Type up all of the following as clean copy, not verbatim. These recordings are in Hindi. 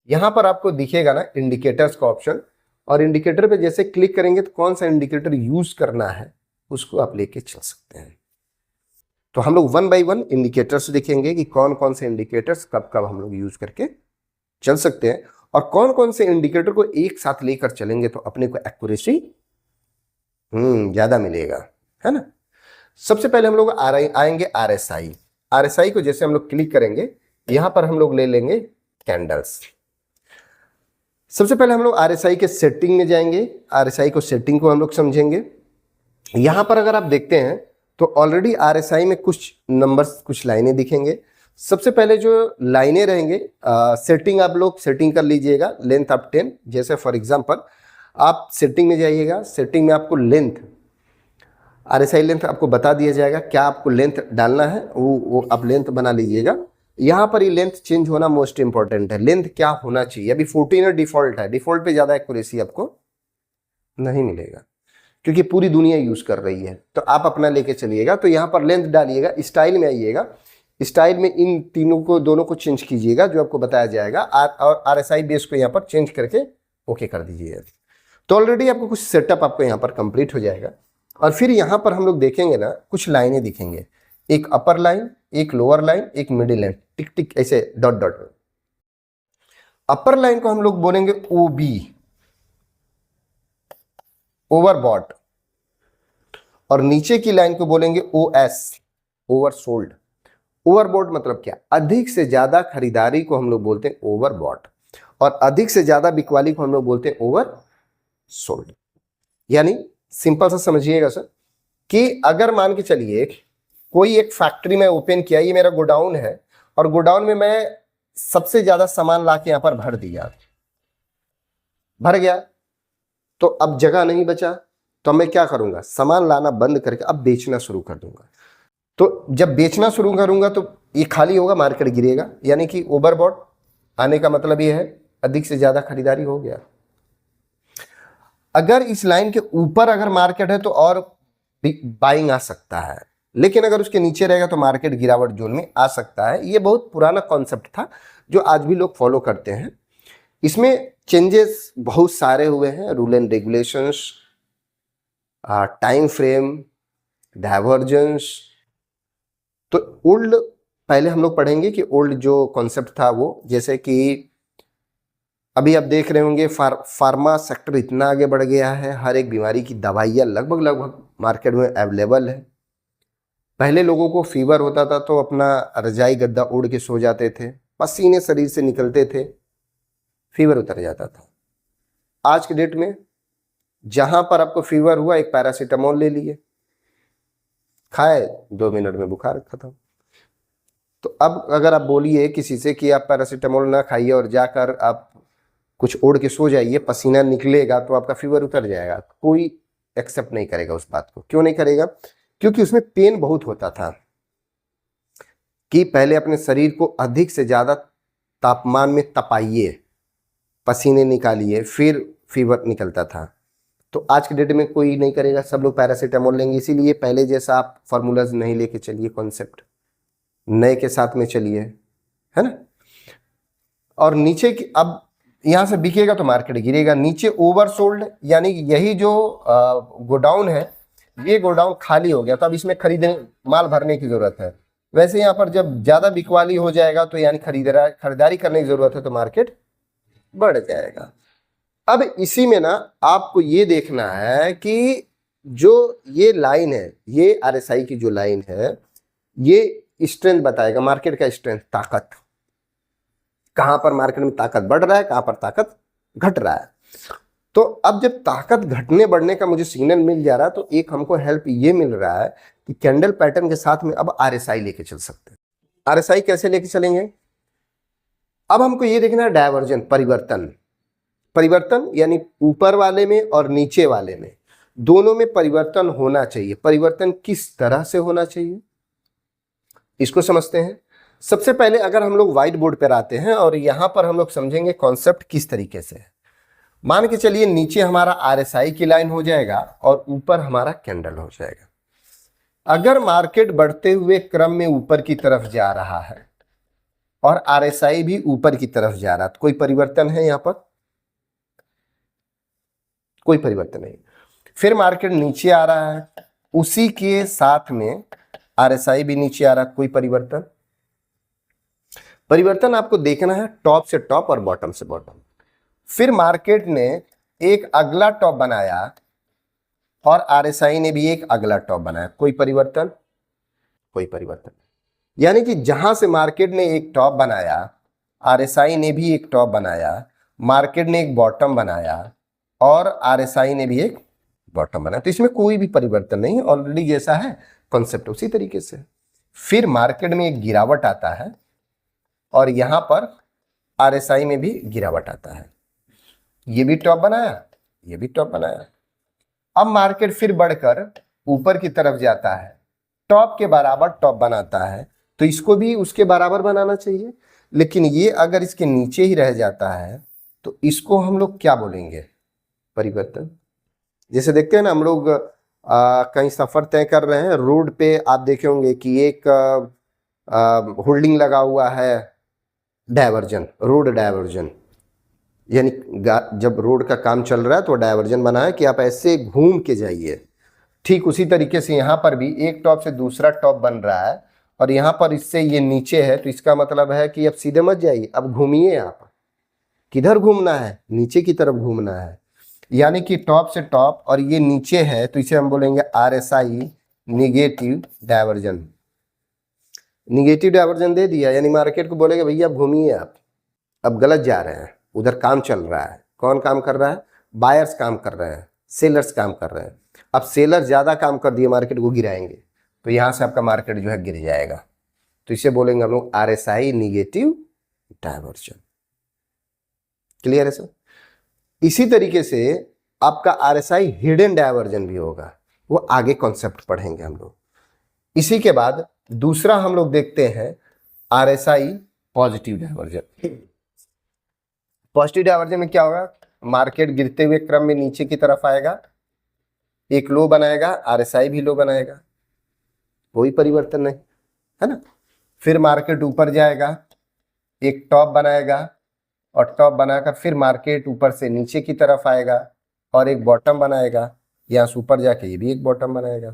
यहाँ पर आपको दिखेगा ना इंडिकेटर्स का ऑप्शन, और इंडिकेटर पे जैसे क्लिक करेंगे तो कौन सा इंडिकेटर यूज करना है उसको आप लेके चल सकते हैं। तो हम लोग 1 बाय 1 इंडिकेटर्स देखेंगे कि कौन कौन से इंडिकेटर्स कब कब हम लोग यूज करके चल सकते हैं, और कौन कौन से इंडिकेटर को एक साथ लेकर चलेंगे तो अपने को एक्यूरेसी ज्यादा मिलेगा, है ना। सबसे पहले हम लोग आएंगे RSI। RSI को जैसे हम लोग क्लिक करेंगे, यहां पर हम लोग ले लेंगे कैंडल्स। सबसे पहले हम लोग RSI के सेटिंग में जाएंगे, RSI को सेटिंग को हम लोग समझेंगे। यहां पर अगर आप देखते हैं तो ऑलरेडी RSI में कुछ नंबर्स, कुछ लाइनें दिखेंगे। सबसे पहले जो लाइनें रहेंगे, सेटिंग आप लोग सेटिंग कर लीजिएगा, लेंथ ऑफ 10। जैसे फॉर एग्जांपल आप सेटिंग में जाइएगा, सेटिंग में आपको लेंथ, RSI लेंथ आपको बता दिया जाएगा, क्या आपको लेंथ डालना है वो आप लेंथ बना लीजिएगा। यहाँ पर ये लेंथ चेंज होना मोस्ट इंपॉर्टेंट है। लेंथ क्या होना चाहिए, अभी 14 डिफॉल्ट है, डिफॉल्ट पे ज़्यादा एक्यूरेसी आपको नहीं मिलेगा क्योंकि पूरी दुनिया यूज़ कर रही है, तो आप अपना लेके चलिएगा। तो यहाँ पर लेंथ डालिएगा, स्टाइल में आइएगा, स्टाइल में इन तीनों को, दोनों को चेंज कीजिएगा जो आपको बताया जाएगा, और RSI बेस को यहाँ पर चेंज करके ओके कर दीजिएगा। तो ऑलरेडी आपको कुछ सेटअप आपको यहाँ पर कंप्लीट हो जाएगा। और फिर यहाँ पर हम लोग देखेंगे ना, कुछ लाइनें दिखेंगे, एक अपर लाइन, एक लोअर लाइन, एक मिडिल लाइन, टिक टिक ऐसे डॉट डॉट। अपर लाइन को हम लोग बोलेंगे OB, ओवरबॉट, और नीचे की लाइन को बोलेंगे OS, ओवरसोल्ड। ओवरबॉट मतलब क्या, अधिक से ज्यादा खरीदारी को हम लोग बोलते हैं ओवरबॉट, और अधिक से ज्यादा बिकवाली को हम लोग बोलते हैं ओवरसोल्ड। यानी सिंपल सा समझिएगा सर, कि अगर मान के चलिए कोई एक फैक्ट्री में ओपन किया, ये मेरा गोडाउन है, और गोडाउन में मैं सबसे ज्यादा सामान ला के यहां पर भर दिया, भर गया, तो अब जगह नहीं बचा, तो मैं क्या करूंगा, सामान लाना बंद करके अब बेचना शुरू कर दूंगा। तो जब बेचना शुरू करूंगा तो ये खाली होगा, मार्केट गिरेगा, यानी कि ओवरबॉट आने का मतलब ये है अधिक से ज्यादा खरीदारी हो गया। अगर इस लाइन के ऊपर अगर मार्केट है तो और बाइंग आ सकता है, लेकिन अगर उसके नीचे रहेगा तो मार्केट गिरावट जोन में आ सकता है। ये बहुत पुराना कॉन्सेप्ट था जो आज भी लोग फॉलो करते हैं। इसमें चेंजेस बहुत सारे हुए हैं, rule and regulations, time frame, divergence. तो ओल्ड पहले हम लोग पढ़ेंगे कि ओल्ड जो कॉन्सेप्ट था वो, जैसे कि अभी आप देख रहे होंगे फार्मा सेक्टर इतना आगे बढ़ गया है, हर एक बीमारी की दवाइयाँ लगभग मार्केट में अवेलेबल है। पहले लोगों को फीवर होता था तो अपना रजाई गद्दा ओढ़ के सो जाते थे, पसीने शरीर से निकलते थे, फीवर उतर जाता था। आज के डेट में जहां पर आपको फीवर हुआ, एक पैरासीटामोल ले लिए, खाए, 2 मिनट में बुखार खत्म। तो अब अगर आप बोलिए किसी से कि आप पैरासीटामोल ना खाइए और जाकर आप कुछ ओढ़ के सो जाइए, पसीना निकलेगा तो आपका फीवर उतर जाएगा, कोई एक्सेप्ट नहीं करेगा उस बात को। क्यों नहीं करेगा, क्योंकि उसमें पेन बहुत होता था, कि पहले अपने शरीर को अधिक से ज्यादा तापमान में तपाइए, पसीने निकालिए, फिर फीवर निकलता था। तो आज के डेट में कोई नहीं करेगा, सब लोग पैरासीटामोल लेंगे। इसीलिए पहले जैसा आप फॉर्मूलाज नहीं लेके चलिए, कॉन्सेप्ट नए के साथ में चलिए, है ना। और नीचे की, अब यहां से बिकेगा तो मार्केट गिरेगा। नीचे ओवरसोल्ड, यानी यही जो गोडाउन है, ये गोडाउन खाली हो गया, तो अब इसमें खरीदने, माल भरने की जरूरत है। वैसे यहाँ पर जब ज्यादा बिकवाली हो जाएगा तो यानी खरीदारी करने की जरूरत है, तो मार्केट बढ़ जाएगा। अब इसी में ना आपको ये देखना है कि जो ये लाइन है, ये RSI की जो लाइन है, ये स्ट्रेंथ बताएगा, मार्केट का स्ट्रेंथ, ताकत, कहां पर मार्केट में ताकत बढ़ रहा है, कहां पर ताकत घट रहा है। तो अब जब ताकत घटने बढ़ने का मुझे सिग्नल मिल जा रहा है, तो एक हमको हेल्प ये मिल रहा है कि कैंडल पैटर्न के साथ में अब RSI लेके चल सकते हैं। RSI कैसे लेके चलेंगे, अब हमको ये देखना है डायवर्जन, परिवर्तन। परिवर्तन यानी ऊपर वाले में और नीचे वाले में, दोनों में परिवर्तन होना चाहिए। परिवर्तन किस तरह से होना चाहिए इसको समझते हैं। सबसे पहले अगर हम लोग व्हाइट बोर्ड पर आते हैं और यहां पर हम लोग समझेंगे कॉन्सेप्ट किस तरीके से है। मान के चलिए नीचे हमारा RSI की लाइन हो जाएगा और ऊपर हमारा कैंडल हो जाएगा। अगर मार्केट बढ़ते हुए क्रम में ऊपर की तरफ जा रहा है और आरएसआई भी ऊपर की तरफ जा रहा है। तो कोई परिवर्तन है यहाँ पर? कोई परिवर्तन नहीं। फिर मार्केट नीचे आ रहा है, उसी के साथ में आरएसआई भी नीचे आ रहा है। कोई परिवर्तन? परिवर्तन आपको देखना है टॉप से टॉप और बॉटम से बॉटम। फिर मार्केट ने एक अगला टॉप बनाया और आरएसआई ने भी एक अगला टॉप बनाया। कोई परिवर्तन? कोई परिवर्तन। यानी कि जहां से मार्केट ने एक टॉप बनाया, आरएसआई ने भी एक टॉप बनाया, मार्केट ने एक बॉटम बनाया और आरएसआई ने भी एक बॉटम बनाया। तो इसमें कोई भी परिवर्तन नहीं, ऑलरेडी जैसा है कॉन्सेप्ट उसी तरीके से। फिर मार्केट में एक गिरावट आता है और यहां पर आरएसआई में भी गिरावट आता है। ये भी टॉप बनाया, ये भी टॉप बनाया। अब मार्केट फिर बढ़कर ऊपर की तरफ जाता है, टॉप के बराबर टॉप बनाता है, तो इसको भी उसके बराबर बनाना चाहिए। लेकिन ये अगर इसके नीचे ही रह जाता है तो इसको हम लोग क्या बोलेंगे? परिवर्तन। जैसे देखते हैं ना, हम लोग कहीं सफर तय कर रहे हैं, रोड पे आप देखे होंगे कि एक होल्डिंग लगा हुआ है, डायवर्जन, रोड डायवर्जन। यानी जब रोड का काम चल रहा है तो डायवर्जन बना है कि आप ऐसे घूम के जाइए। ठीक उसी तरीके से यहाँ पर भी एक टॉप से दूसरा टॉप बन रहा है और यहाँ पर इससे ये नीचे है, तो इसका मतलब है कि अब सीधे मत जाइए, अब घूमिए। आप किधर घूमना है? नीचे की तरफ घूमना है। यानी कि टॉप से टॉप और ये नीचे है, तो इसे हम बोलेंगे RSI negative divergence. Negative divergence दे दिया, यानी मार्केट को बोलेगा भैया अब घूमिए, आप अब गलत जा रहे हैं, उधर काम चल रहा है। कौन काम कर रहा है? बायर्स काम कर रहे हैं, सेलर्स काम कर रहे हैं। अब सेलर ज्यादा काम कर दिए, मार्केट को गिराएंगे, तो यहां से आपका मार्केट जो है गिर जाएगा। तो इसे बोलेंगे हम लोग आरएसआई निगेटिव डायवर्जन। क्लियर है सर? इसी तरीके से आपका आरएसआई हिडन डायवर्जन भी होगा, वो आगे कॉन्सेप्ट पढ़ेंगे हम लोग। इसी के बाद दूसरा हम लोग देखते हैं RSI positive diversion. Positive diversion में क्या होगा? मार्केट गिरते हुए क्रम में नीचे की तरफ आएगा, एक लो बनाएगा, आरएसआई भी लो बनाएगा, कोई परिवर्तन नहीं, है ना। फिर मार्केट ऊपर जाएगा, एक टॉप बनाएगा और टॉप बनाकर फिर मार्केट ऊपर से नीचे की तरफ आएगा और एक बॉटम बनाएगा, यहां से ऊपर जाके ये भी एक बॉटम बनाएगा,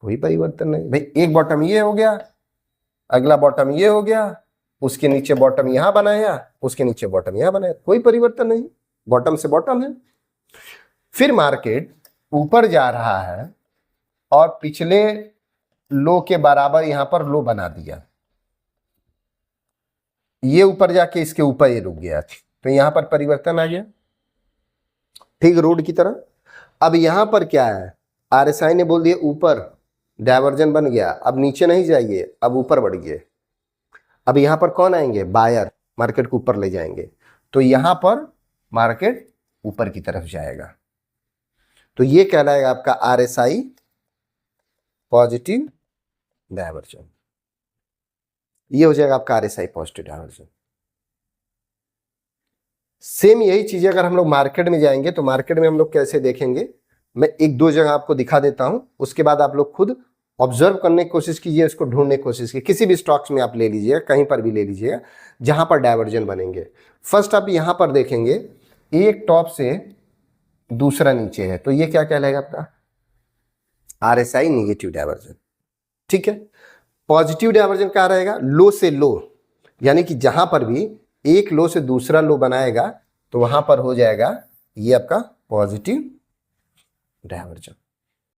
कोई परिवर्तन नहीं। भाई एक बॉटम ये हो गया, अगला बॉटम ये हो गया, उसके नीचे बॉटम यहां बनाया, उसके नीचे बॉटम यहां बनाया, कोई परिवर्तन नहीं, बॉटम से बॉटम है। फिर मार्केट ऊपर जा रहा है और पिछले लो के बराबर यहां पर लो बना दिया, ये ऊपर जाके इसके ऊपर ये रुक गया, तो यहां पर परिवर्तन आ गया, ठीक रोड की तरह। अब यहां पर क्या है? आरएसआई ने बोल दिया ऊपर, डायवर्जन बन गया, अब नीचे नहीं जाइए, अब ऊपर बढ़ गए। अब यहां पर कौन आएंगे? बायर, मार्केट को ऊपर ले जाएंगे, तो यहां पर मार्केट ऊपर की तरफ जाएगा। तो ये कहलाएगा आपका आरएसआई पॉजिटिव डायवर्जन। ये हो जाएगा आपका आरएसआई पॉजिटिव डायवर्जन। सेम यही चीजें अगर हम लोग मार्केट में जाएंगे तो मार्केट में हम लोग कैसे देखेंगे, मैं एक दो जगह आपको दिखा देता हूं, उसके बाद आप लोग खुद ऑब्जर्व करने की कोशिश कीजिए, उसको ढूंढने की कोशिश कीजिए। किसी भी स्टॉक्स में आप ले लीजिएगा, कहीं पर भी ले लीजिएगा जहां पर डायवर्जन बनेंगे। फर्स्ट आप यहां पर देखेंगे, एक टॉप से दूसरा नीचे है, तो ये क्या कहलाएगा आपका? RSI negative diversion. ठीक है। पॉजिटिव डायवर्जन क्या रहेगा? लो से लो, यानी कि जहां पर भी एक लो से दूसरा लो बनाएगा तो वहां पर हो जाएगा ये आपका पॉजिटिव डायवर्जन।